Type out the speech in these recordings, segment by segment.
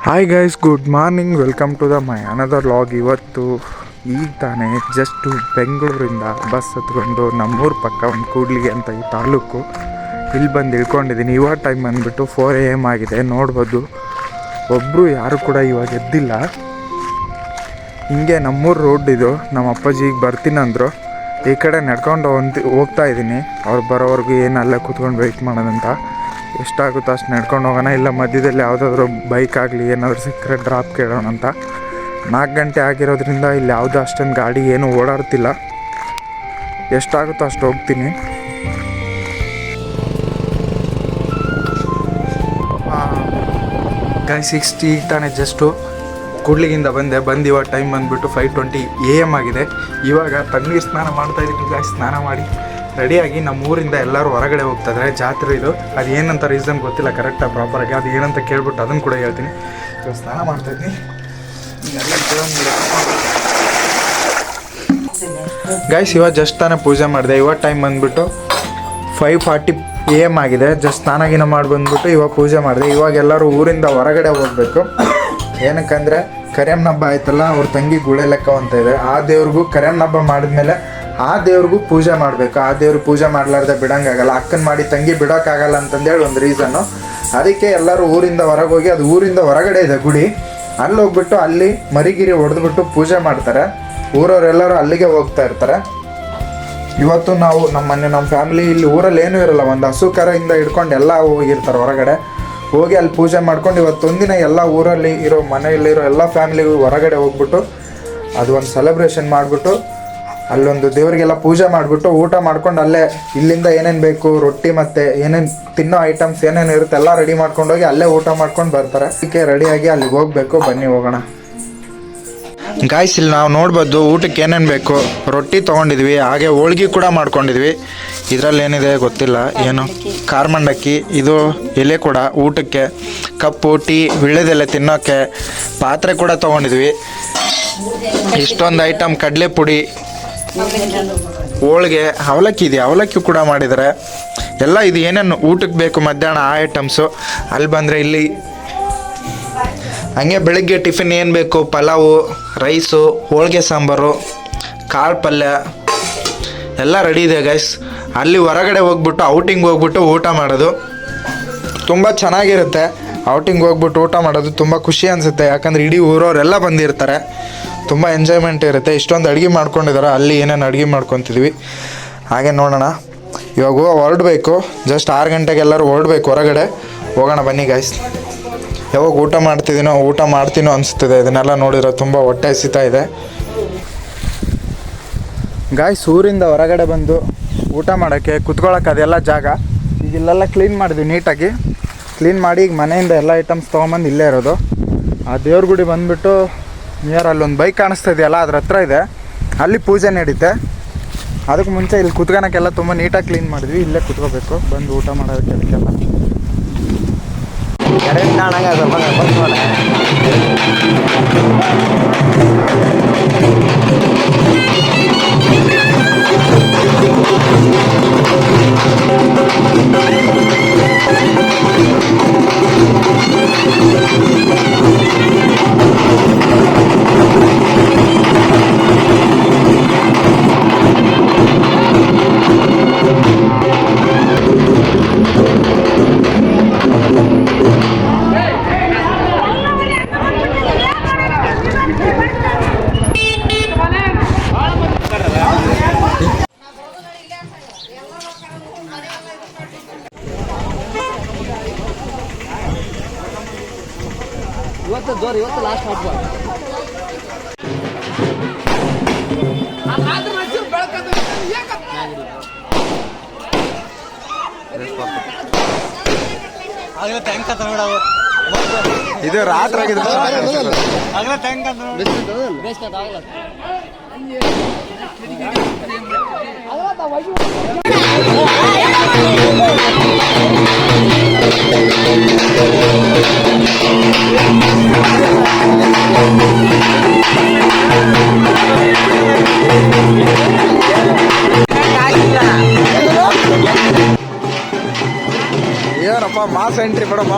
Hi guys, good morning. Welcome to the my another vlog. ಇವತ್ತು ಈಗ ತಾನೇ just ಬೆಂಗಳೂರಿಂದ ಬಸ್ ಹತ್ಕೊಂಡು ನಮ್ಮೂರ ಪಕ್ಕ ಒಂದು ಕೂಡ್ಲಿಗೆ ಅಂತ ಈ ತಾಲೂಕು ಇಲ್ಲಿ ಬಂದು ಇಳ್ಕೊಂಡಿದ್ದೀನಿ. ಇವಾಗ ಟೈಮ್ ಬಂದುಬಿಟ್ಟು 4 AM ಆಗಿದೆ. ನೋಡ್ಬೋದು, ಒಬ್ಬರು ಯಾರು ಕೂಡ ಇವಾಗ ಎದ್ದಿಲ್ಲ. ಹಿಂಗೆ ನಮ್ಮೂರು ರೋಡ್ ಇದು. ನಮ್ಮ ಅಪ್ಪಾಜಿ ಈಗ ಬರ್ತೀನಂದ್ರು. ಈ ಕಡೆ ನಡ್ಕೊಂಡು ಹೋಗ್ತಾ ಇದ್ದೀನಿ. ಅವ್ರು ಬರೋವರೆಗೂ ಏನು ಅಲ್ಲೇ ಕೂತ್ಕೊಂಡು ವೆಯ್ಟ್ ಮಾಡೋದಂತ. ಎಷ್ಟಾಗುತ್ತೋ ಅಷ್ಟು ನಡ್ಕೊಂಡು ಹೋಗೋಣ, ಇಲ್ಲ ಮಧ್ಯದಲ್ಲಿ ಯಾವುದಾದ್ರೂ ಬೈಕ್ ಆಗಲಿ ಏನಾದರೂ ಸಿಕ್ಕರೆ ಡ್ರಾಪ್ ಕೇಳೋಣ ಅಂತ. 4 ಗಂಟೆ ಆಗಿರೋದ್ರಿಂದ ಇಲ್ಲಿ ಯಾವುದೂ ಅಷ್ಟೊಂದು ಗಾಡಿ ಏನೂ ಓಡಾಡ್ತಿಲ್ಲ. ಎಷ್ಟಾಗುತ್ತೋ ಅಷ್ಟು ಹೋಗ್ತೀನಿ. ಗೈಸ್, ಈಗ ತಾನೇ ಜಸ್ಟು ಕೂಡ್ಲಿಗಿಂದ ಬಂದು ಇವಾಗ ಟೈಮ್ ಬಂದುಬಿಟ್ಟು 5:20 AM ಆಗಿದೆ. ಇವಾಗ ತಣ್ಣೀರು ಸ್ನಾನ ಮಾಡ್ತಾಯಿದ್ದೀನಿ ಗೈಸ್. ಸ್ನಾನ ಮಾಡಿ ರೆಡಿಯಾಗಿ ನಮ್ಮ ಊರಿಂದ ಎಲ್ಲರೂ ಹೊರಗಡೆ ಹೋಗ್ತಾಯಿದ್ದಾರೆ. ಜಾತ್ರೆ ಇದು. ಅದು ಏನಂತ ರೀಸನ್ ಗೊತ್ತಿಲ್ಲ ಕರೆಕ್ಟಾಗಿ ಪ್ರಾಪರಾಗಿ. ಅದು ಏನಂತ ಕೇಳ್ಬಿಟ್ಟು ಅದನ್ನು ಕೂಡ ಹೇಳ್ತೀನಿ. ಇವಾಗ ಸ್ನಾನ ಮಾಡ್ತಾಯಿದ್ದೀನಿ. ಗೈಸ್, ಇವಾಗ ಜಸ್ಟ್ ತಾನೇ ಪೂಜೆ ಮಾಡಿದೆ. ಇವಾಗ ಟೈಮ್ ಬಂದುಬಿಟ್ಟು 5:40 AM ಆಗಿದೆ. ಜಸ್ಟ್ ಸ್ನಾನಗಿನ ಮಾಡಿ ಬಂದುಬಿಟ್ಟು ಇವಾಗ ಪೂಜೆ ಮಾಡಿದೆ. ಇವಾಗ ಎಲ್ಲರೂ ಊರಿಂದ ಹೊರಗಡೆ ಹೋಗಬೇಕು. ಏನಕ್ಕಂದರೆ ಕರಿಯಮ್ಮನ ಹಬ್ಬ ಆಯ್ತಲ್ಲ, ಅವ್ರ ತಂಗಿ ಗುಳೆ ಲೆಕ್ಕ ಅಂತ ಇದೆ. ಆ ದೇವ್ರಿಗೂ ಕರಿಯಮ್ಮನ ಹಬ್ಬ ಮಾಡಿದ್ಮೇಲೆ ಆ ದೇವ್ರಿಗೂ ಪೂಜೆ ಮಾಡಬೇಕು. ಆ ದೇವ್ರಿಗೆ ಪೂಜೆ ಮಾಡಲಾರ್ದೆ ಬಿಡೋಂಗಾಗಲ್ಲ. ಅಕ್ಕನ ಮಾಡಿ ತಂಗಿ ಬಿಡೋಕ್ಕಾಗಲ್ಲ ಅಂತಂದೇಳಿ ಒಂದು ರೀಸನ್ನು. ಅದಕ್ಕೆ ಎಲ್ಲರೂ ಊರಿಂದ ಹೊರಗೆ ಹೋಗಿ, ಅದು ಊರಿಂದ ಹೊರಗಡೆ ಇದೆ ಗುಡಿ, ಅಲ್ಲಿ ಹೋಗ್ಬಿಟ್ಟು ಅಲ್ಲಿ ಮರಿಗಿರಿ ಹೊಡೆದ್ಬಿಟ್ಟು ಪೂಜೆ ಮಾಡ್ತಾರೆ. ಊರವರೆಲ್ಲರೂ ಅಲ್ಲಿಗೆ ಹೋಗ್ತಾ ಇರ್ತಾರೆ. ಇವತ್ತು ನಾವು ನಮ್ಮ ಫ್ಯಾಮಿಲಿ ಇಲ್ಲಿ ಊರಲ್ಲಿ ಏನೂ ಇರೋಲ್ಲ, ಒಂದು ಹಸು ಕರೆಯಿಂದ ಹಿಡ್ಕೊಂಡು ಎಲ್ಲ ಹೋಗಿರ್ತಾರೆ ಹೊರಗಡೆ. ಹೋಗಿ ಅಲ್ಲಿ ಪೂಜೆ ಮಾಡ್ಕೊಂಡು ಇವತ್ತೊಂದಿನ ಎಲ್ಲ ಊರಲ್ಲಿ ಇರೋ ಮನೆಯಲ್ಲಿರೋ ಎಲ್ಲ ಫ್ಯಾಮಿಲಿಗೂ ಹೊರಗಡೆ ಹೋಗ್ಬಿಟ್ಟು ಅದು ಒಂದು ಸೆಲೆಬ್ರೇಷನ್ ಮಾಡಿಬಿಟ್ಟು ಅಲ್ಲೊಂದು ದೇವರಿಗೆಲ್ಲ ಪೂಜೆ ಮಾಡಿಬಿಟ್ಟು ಊಟ ಮಾಡ್ಕೊಂಡು ಅಲ್ಲೇ ಇಲ್ಲಿಂದ ಏನೇನು ಬೇಕು, ರೊಟ್ಟಿ ಮತ್ತು ಏನೇನು ತಿನ್ನೋ ಐಟಮ್ಸ್ ಏನೇನು ಇರುತ್ತೆ ಎಲ್ಲ ರೆಡಿ ಮಾಡ್ಕೊಂಡೋಗಿ ಅಲ್ಲೇ ಊಟ ಮಾಡ್ಕೊಂಡು ಬರ್ತಾರೆ. ಅದಕ್ಕೆ ರೆಡಿಯಾಗಿ ಅಲ್ಲಿಗೆ ಹೋಗಬೇಕು. ಬನ್ನಿ ಹೋಗೋಣ. ಗಾಯ್ಸ್, ಇಲ್ಲಿ ನಾವು ನೋಡ್ಬೋದು ಊಟಕ್ಕೆ ಏನೇನು ಬೇಕು. ರೊಟ್ಟಿ ತೊಗೊಂಡಿದ್ವಿ, ಹಾಗೆ ಹೋಳ್ಗೆ ಕೂಡ ಮಾಡ್ಕೊಂಡಿದ್ವಿ. ಇದರಲ್ಲಿ ಏನಿದೆ ಗೊತ್ತಿಲ್ಲ, ಏನು ಖಾರ ಮಂಡಕ್ಕಿ, ಇದು ಎಲೆ ಕೂಡ ಊಟಕ್ಕೆ, ಕಪ್ಪು ಟೀ, ವಿಳ್ಳೆದೆಲೆ ತಿನ್ನೋಕ್ಕೆ, ಪಾತ್ರೆ ಕೂಡ ತೊಗೊಂಡಿದ್ವಿ. ಇಷ್ಟೊಂದು ಐಟಮ್, ಕಡಲೆ ಪುಡಿ, ಹೋಳಿಗೆ, ಅವಲಕ್ಕಿ ಇದೆ, ಅವಲಕ್ಕಿ ಕೂಡ ಮಾಡಿದ್ದಾರೆ. ಎಲ್ಲ ಇದು ಏನೇನು ಊಟಕ್ಕೆ ಬೇಕು ಮಧ್ಯಾಹ್ನ ಆ ಐಟಮ್ಸು. ಅಲ್ಲಿ ಬಂದರೆ ಇಲ್ಲಿ ಹಂಗೆ ಬೆಳಗ್ಗೆ ಟಿಫಿನ್ ಏನು ಬೇಕು, ಪಲಾವು, ರೈಸು, ಹೋಳಿಗೆ ಸಾಂಬಾರು, ಕಾಳು ಪಲ್ಯ ಎಲ್ಲ ರೆಡಿ ಇದೆ ಗೈಸ್. ಅಲ್ಲಿ ಹೊರಗಡೆ ಹೋಗ್ಬಿಟ್ಟು ಔಟಿಂಗ್ ಹೋಗ್ಬಿಟ್ಟು ಊಟ ಮಾಡೋದು ತುಂಬ ಚೆನ್ನಾಗಿರುತ್ತೆ. ಔಟಿಂಗ್ ಹೋಗ್ಬಿಟ್ಟು ಊಟ ಮಾಡೋದು ತುಂಬ ಖುಷಿ ಅನಿಸುತ್ತೆ. ಯಾಕಂದರೆ ಇಡೀ ಊರವರೆಲ್ಲ ಬಂದಿರ್ತಾರೆ, ತುಂಬ ಎಂಜಾಯ್ಮೆಂಟ್ ಇರುತ್ತೆ. ಇಷ್ಟೊಂದು ಅಡುಗೆ ಮಾಡ್ಕೊಂಡಿದ್ದಾರೆ. ಅಲ್ಲಿ ಏನೇನು ಅಡುಗೆ ಮಾಡ್ಕೊತಿದ್ವಿ ಹಾಗೆ ನೋಡೋಣ. ಇವಾಗ ಹೊರಡಬೇಕು. ಜಸ್ಟ್ 6 ಗಂಟೆಗೆ ಎಲ್ಲರೂ ಹೊರಡಬೇಕು ಹೊರಗಡೆ. ಹೋಗೋಣ ಬನ್ನಿ ಗೈಸ್. ಯಾವಾಗ ಊಟ ಮಾಡ್ತೀನೋ ಅನಿಸ್ತಿದೆ. ಇದನ್ನೆಲ್ಲ ನೋಡಿದ್ರೆ ತುಂಬ ಹೊಟ್ಟೆ ಹಸಿತಾ ಇದೆ ಗಾಯ್ಸ್. ಊರಿಂದ ಹೊರಗಡೆ ಬಂದು ಊಟ ಮಾಡೋಕ್ಕೆ ಕುತ್ಕೊಳ್ಳೋಕೆ ಅದೆಲ್ಲ ಜಾಗ ಈಗ ಇಲ್ಲೆಲ್ಲ ಕ್ಲೀನ್ ಮಾಡಿದ್ವಿ. ನೀಟಾಗಿ ಕ್ಲೀನ್ ಮಾಡಿ ಈಗ ಮನೆಯಿಂದ ಎಲ್ಲ ಐಟಮ್ಸ್ ತೊಗೊಂಬಂದು ಇಲ್ಲೇ ಇರೋದು. ಆ ದೇವ್ರ ಗುಡಿ ಬಂದುಬಿಟ್ಟು ನಿಯರ್ ಅಲ್ಲೊಂದು ಬೈಕ್ ಕಾಣಿಸ್ತಾ ಇದೆಯಲ್ಲ, ಅದ್ರ ಹತ್ರ ಇದೆ. ಅಲ್ಲಿ ಪೂಜೆ ನಡೀತೆ. ಅದಕ್ಕೆ ಮುಂಚೆ ಇಲ್ಲಿ ಕುತ್ಕೊಳಕ್ಕೆಲ್ಲ ತುಂಬ ನೀಟಾಗಿ ಕ್ಲೀನ್ ಮಾಡಿದ್ವಿ. ಇಲ್ಲೇ ಕುತ್ಕೋಬೇಕು ಬಂದು ಊಟ ಮಾಡೋದಕ್ಕೆ. ಅದಕ್ಕೆಲ್ಲ ಇವತ್ತು ಲಾಸ್ಟ್ ಹಬ್ಬ. ಇದು ರಾತ್ರಿ ಆಗಿದೆ. ಏನಪ್ಪ ಮಾಸ್ ಎಂಟ್ರಿ ಬಿಡಮ್ಮ.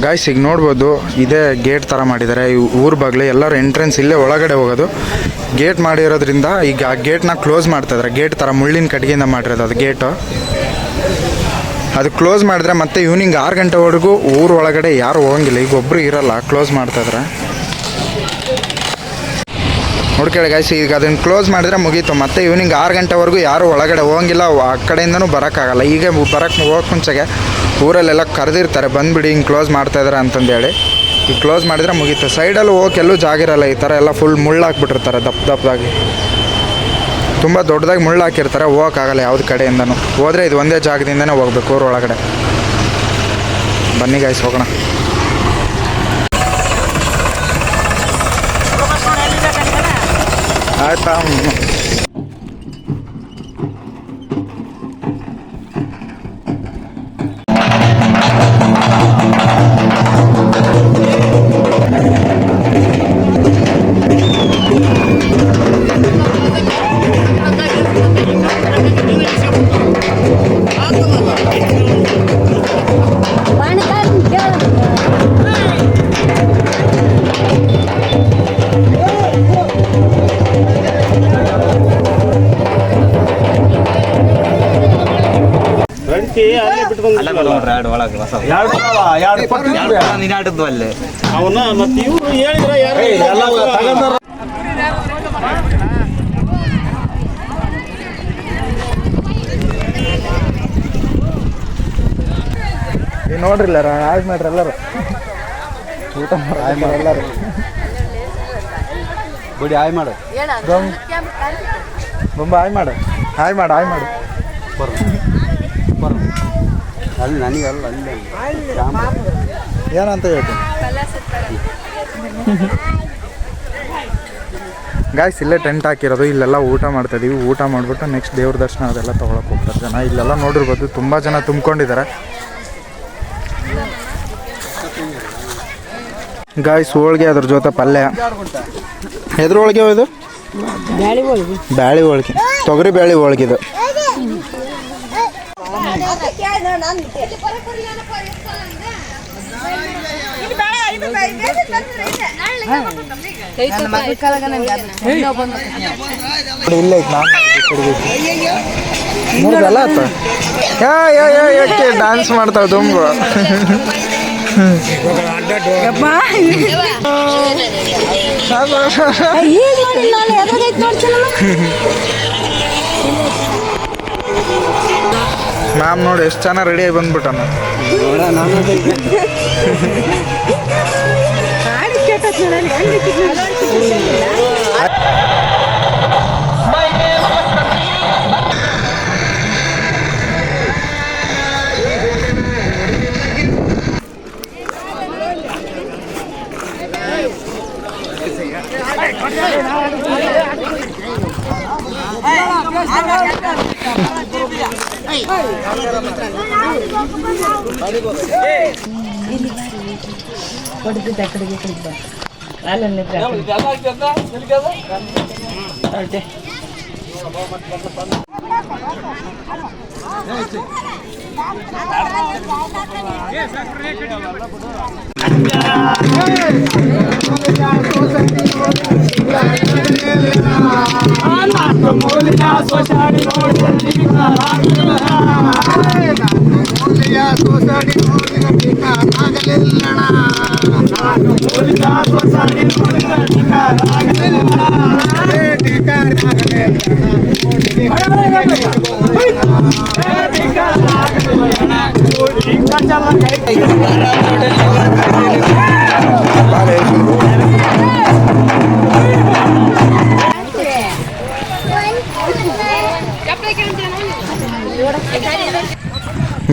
ಗಾಯ್ಸ್ ಈಗ ನೋಡ್ಬೋದು ಇದೇ ಗೇಟ್ ಥರ ಮಾಡಿದ್ದಾರೆ ಊರ ಬಾಗಿಲು ಎಲ್ಲರೂ ಎಂಟ್ರೆನ್ಸ್ ಇಲ್ಲೇ ಒಳಗಡೆ ಹೋಗೋದು. ಗೇಟ್ ಮಾಡಿರೋದ್ರಿಂದ ಈಗ ಆ ಗೇಟ್ನ ಕ್ಲೋಸ್ ಮಾಡ್ತಾಯಿದ್ದಾರೆ. ಗೇಟ್ ಥರ ಮುಳ್ಳಿನ ಕಟ್ಟಿಗೆಯಿಂದ ಮಾಡಿರೋದು ಅದು ಗೇಟು. ಅದು ಕ್ಲೋಸ್ ಮಾಡಿದ್ರೆ ಮತ್ತೆ ಈವ್ನಿಂಗ್ 6 ಗಂಟೆವರೆಗೂ ಊರ ಒಳಗಡೆ ಯಾರು ಹೋಗಂಗಿಲ್ಲ. ಈಗ ಒಬ್ಬರು ಇರೋಲ್ಲ, ಕ್ಲೋಸ್ ಮಾಡ್ತಾಯಿದ್ರೆ. ನೋಡ್ಕೊಳ್ಳಿ ಗಾಯ್ಸ್, ಈಗ ಅದನ್ನು ಕ್ಲೋಸ್ ಮಾಡಿದ್ರೆ ಮುಗೀತು. ಮತ್ತೆ ಈವ್ನಿಂಗ್ 6 ಗಂಟೆವರೆಗೂ ಯಾರು ಒಳಗಡೆ ಹೋಗಂಗಿಲ್ಲ, ಆ ಕಡೆಯಿಂದನೂ ಬರೋಕ್ಕಾಗಲ್ಲ. ಈಗ ಹೋಗೋಕ್ಕೆ ಮುಂಚೆಗೆ ಊರಲ್ಲೆಲ್ಲ ಕರೆದಿರ್ತಾರೆ, ಬಂದುಬಿಡಿ ಹಿಂಗೆ ಕ್ಲೋಸ್ ಮಾಡ್ತಾಯಿದ್ದಾರೆ ಅಂತಂದೇಳಿ. ಈಗ ಕ್ಲೋಸ್ ಮಾಡಿದರೆ ಮುಗೀತು. ಸೈಡಲ್ಲಿ ಹೋಗೋಕೆ ಎಲ್ಲೂ ಜಾಗ ಇರಲ್ಲ. ಈ ಥರ ಎಲ್ಲ ಫುಲ್ ಮುಳ್ಳು ಹಾಕ್ಬಿಟ್ಟಿರ್ತಾರೆ, ದಪ್ಪದಾಗಿ ತುಂಬ ದೊಡ್ಡದಾಗಿ ಮುಳ್ಳು ಹಾಕಿರ್ತಾರೆ. ಹೋಗೋಕ್ಕಾಗಲ್ಲ ಯಾವುದೇ ಕಡೆಯಿಂದನೂ. ಹೋದರೆ ಇದು ಒಂದೇ ಜಾಗದಿಂದನೇ ಹೋಗ್ಬೇಕು ಊರ ಒಳಗಡೆ. ಬನ್ನಿ ಗಾಯ್ಸ್ ಹೋಗೋಣ. ಆಯ್ತಾ ನೋಡ್ರಿಲ್ಲ ಆಯ್ತು ಮಾಡ್ರಿ ಎಲ್ಲರೂ ಊಟ ಮಾಡಿ ಎಲ್ಲರೂ ಬಿಡಿ. ಹಾಯ್ ಮಾಡು ಬೊಂಬ, ಹಾಯ್ ಮಾಡು, ಹಾಯ್ ಮಾಡು, ಹಾಯ್ ಮಾಡು. ಅಲ್ಲಿ ನನಗಲ್ಲ, ಅಲ್ಲಿ ಏನಂತ ಹೇಳ್ತೀನಿ ಗಾಯ್ಸ್. ಇಲ್ಲೇ ಟೆಂಟ್ ಹಾಕಿರೋದು, ಇಲ್ಲೆಲ್ಲ ಊಟ ಮಾಡ್ತಾಯಿದ್ದೀವಿ. ಊಟ ಮಾಡಿಬಿಟ್ಟು ನೆಕ್ಸ್ಟ್ ದೇವ್ರ ದರ್ಶನ ಅದೆಲ್ಲ ತೊಗೊಳಕ್ಕೆ ಹೋಗ್ತಾರೆ ಜನ. ಇಲ್ಲೆಲ್ಲ ನೋಡಿರ್ಬೋದು ತುಂಬ ಜನ ತುಂಬ್ಕೊಂಡಿದ್ದಾರೆ ಗಾಯ್ಸ್. ಹೋಳಿಗೆ ಅದ್ರ ಜೊತೆ ಪಲ್ಯ. ಎದ್ರ ಹೋಳಿಗೆ ಇದು? ಬ್ಯಾಳಿ ಹೋಳಿಗೆ, ತೊಗರಿ ಬ್ಯಾಳಿ ಹೋಳಿಗೆ ಇದು. ಇಲ್ಲ ಡ್ಯಾನ್ಸ್ ಮಾಡ್ತಾವ ತುಂಬ. ಮ್ಯಾಮ್ ನೋಡಿ ಎಷ್ಟು ಚೆನ್ನಾಗಿ ರೆಡಿಯಾಗಿ ಬಂದ್ಬಿಟ್ಟಣ್ಣ.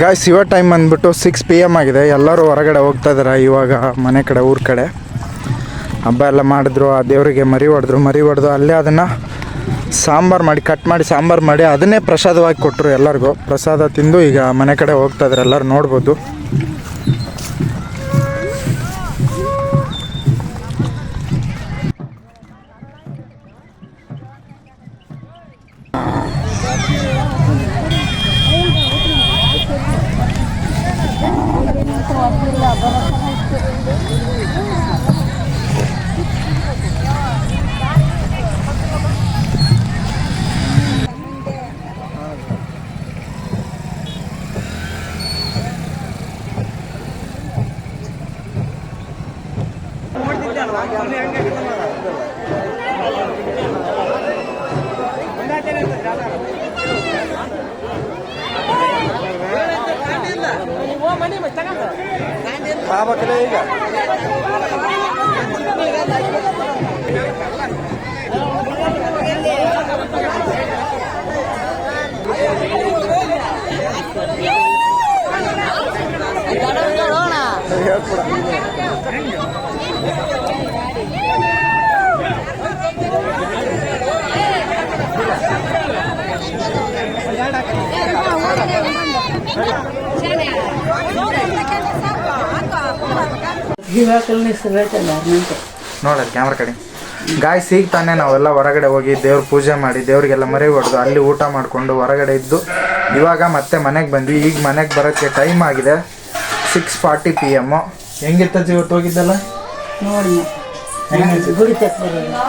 ಗಾಯ್ಸ್ ಇವಾಗ ಟೈಮ್ ಬಂದ್ಬಿಟ್ಟು 6 PM ಆಗಿದೆ. ಎಲ್ಲರೂ ಹೊರಗಡೆ ಹೋಗ್ತಾ ಇದ್ದಾರೆ ಇವಾಗ ಮನೆ ಕಡೆ, ಊರ ಕಡೆ. ಹಬ್ಬ ಎಲ್ಲ ಮಾಡಿದ್ರು, ಆ ದೇವರಿಗೆ ಮರಿ ಹೊಡೆದು ಅಲ್ಲೇ ಅದನ್ನು ಸಾಂಬಾರು ಮಾಡಿ, ಕಟ್ ಮಾಡಿ ಸಾಂಬಾರು ಮಾಡಿ ಅದನ್ನೇ ಪ್ರಸಾದವಾಗಿ ಕೊಟ್ಟರು ಎಲ್ಲರಿಗೂ. ಪ್ರಸಾದ ತಿಂದು ಈಗ ಮನೆ ಕಡೆ ಹೋಗ್ತಾ ಇದ್ದಾರೆ, ಎಲ್ಲರೂ ನೋಡ್ಬೋದು. ಈಗ ನೋಡ್ರಿ ಕ್ಯಾಮ್ರಾ ಕಡೆ ಗಾಯ್ಸ್ ಈಗ ತಾನೇ ನಾವೆಲ್ಲ ಹೊರಗಡೆ ಹೋಗಿ ದೇವ್ರ ಪೂಜೆ ಮಾಡಿ ದೇವ್ರಿಗೆಲ್ಲ ಮರಿ ಹೊಡೆದು ಅಲ್ಲಿ ಊಟ ಮಾಡಿಕೊಂಡು ಹೊರಗಡೆ ಇದ್ದು ಇವಾಗ ಮತ್ತೆ ಮನೆಗೆ ಬಂದ್ವಿ. ಈಗ ಮನೆಗೆ ಬರೋಕ್ಕೆ ಟೈಮ್ ಆಗಿದೆ 6:40 PM. ಹೆಂಗಿತ್ತ ಇವತ್ತು ಹೋಗಿದ್ದಲ್ಲ?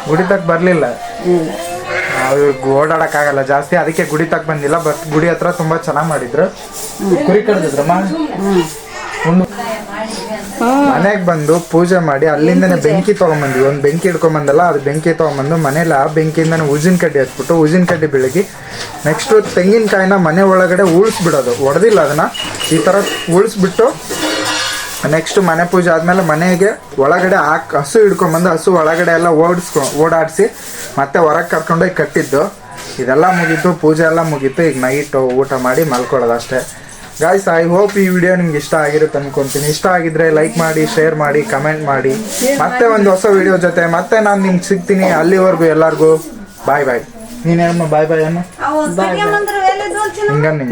ಗುಡಿ ತಕ್ಕ ಬರಲಿಲ್ಲ, ಓಡಾಡಕ್ಕಾಗಲ್ಲ ಜಾಸ್ತಿ, ಅದಕ್ಕೆ ಗುಡಿ ತಕ್ಕ ಬಂದಿಲ್ಲ. ಬಟ್ ಗುಡಿ ಹತ್ರ ತುಂಬ ಚೆನ್ನಾಗಿ ಮಾಡಿದ್ರು. ಕುರಿ ಕಡ್ದಿದ್ರಮ್ಮ. ಮನೆಗೆ ಬಂದು ಪೂಜೆ ಮಾಡಿ ಅಲ್ಲಿಂದನೇ ಬೆಂಕಿ ತೊಗೊಂಬಂದ್ವಿ. ಒಂದು ಬೆಂಕಿ ಹಿಡ್ಕೊಂಬಂದಲ್ಲ, ಅದು ಬೆಂಕಿ ತೊಗೊಂಬಂದು ಮನೇಲಿ ಆ ಬೆಂಕಿಯಿಂದನೇ ಉಜಿನ ಕಡ್ಡಿ ಹಚ್ಬಿಟ್ಟು ಉಜಿನ ಕಡ್ಡಿ ಬೆಳಗಿ ನೆಕ್ಸ್ಟು ತೆಂಗಿನಕಾಯಿನ ಮನೆ ಒಳಗಡೆ ಉಳಿಸ್ಬಿಡೋದು. ಹೊಡೆದಿಲ್ಲ ಅದನ್ನು, ಈ ಥರ ಉಳಿಸ್ಬಿಟ್ಟು ನೆಕ್ಸ್ಟ್ ಮನೆ ಪೂಜೆ ಆದಮೇಲೆ ಮನೆಗೆ ಒಳಗಡೆ ಹಸು ಹಿಡ್ಕೊಂಬಂದು ಹಸು ಒಳಗಡೆ ಎಲ್ಲ ಓಡಾಡಿಸಿ ಮತ್ತೆ ಹೊರಗೆ ಕರ್ಕೊಂಡೋಗಿ ಕಟ್ಟಿದ್ದು. ಇದೆಲ್ಲ ಮುಗೀತು, ಪೂಜೆ ಎಲ್ಲ ಮುಗೀತು. ಈಗ ನೈಟು ಊಟ ಮಾಡಿ ಮಲ್ಕೊಳ್ಳೋದು ಅಷ್ಟೇ. ಗಾಯ್ಸ್, ಐ ಹೋಪ್ ಈ ವಿಡಿಯೋ ನಿಮ್ಗೆ ಇಷ್ಟ ಆಗಿರುತ್ತೆ ಅನ್ಕೊಂತೀನಿ. ಇಷ್ಟ ಆಗಿದ್ರೆ ಲೈಕ್ ಮಾಡಿ, ಶೇರ್ ಮಾಡಿ, ಕಮೆಂಟ್ ಮಾಡಿ. ಮತ್ತೆ ಒಂದು ಹೊಸ ವಿಡಿಯೋ ಜೊತೆ ಮತ್ತೆ ನಾನು ನಿಮ್ಗೆ ಸಿಗ್ತೀನಿ. ಅಲ್ಲಿವರೆಗೂ ಎಲ್ಲರಿಗೂ ಬಾಯ್ ಬಾಯ್. ನೀನೇನಮ್ಮ ಬಾಯ್ ಬಾಯ್ ಅಮ್ಮ? ಹಿಂಗನ್ನ